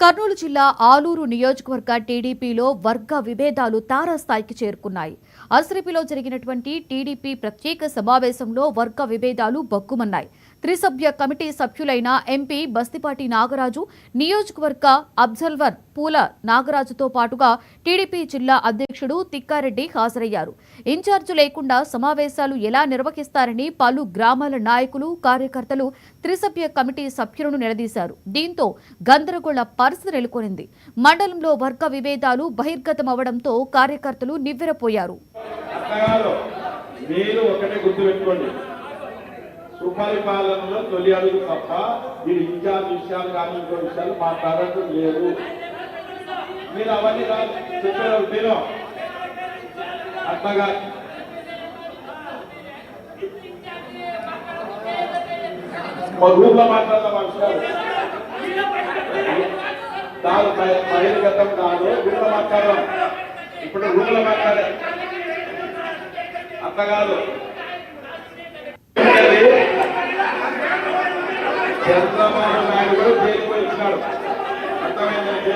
కర్నూలు జిల్లా ఆలూరు నియోజకవర్గ టీడీపీలో వర్గ విభేదాలు తారాస్థాయికి చేరుకున్నాయి. అసరిపిలో జరిగినటువంటి టీడీపీ ప్రత్యేక సమావేశంలో వర్గ విభేదాలు బగ్గుమన్నాయి. త్రిసభ్య కమిటీ సభ్యులైన ఎంపీ బస్తిపాటి నాగరాజు, నియోజకవర్గ అబ్జర్వర్ పూల నాగరాజుతో పాటుగా టీడీపీ జిల్లా అధ్యక్షుడు తిక్కారెడ్డి హాజరయ్యారు. ఇన్ఛార్జి లేకుండా సమావేశాలు ఎలా నిర్వహిస్తారని పలు గ్రామాల నాయకులు, కార్యకర్తలు త్రిసభ్య కమిటీ సభ్యులను నిలదీశారు. దీంతో గందరగోళ పరిస్థితి నెలకొనింది. మండలంలో వర్గ విభేదాలు బహిర్గతమవడంతో కార్యకర్తలు నివ్వెరపోయారు. సుపరిపాలనలో తొలి అడుగు తప్ప మీరు ఇన్ఛార్జ్ విషయాలు కానీ ఇంకో విషయాలు మాట్లాడటం లేదు. మీరు అవన్నీ చెప్పారు మీరు అట్లాగా రూమ్ లో మాట్లాడదాం విషయాలు దాని బహిర్గతం కాదు. రూమ్ లో మాట్లాడదాం. ఇప్పుడు రూమ్ లో మాట్లాడే అట్లా కాదు. చంద్రబాబు నాయుడు కూడా జైలుకు వచ్చినాడు. అర్థమైందంటే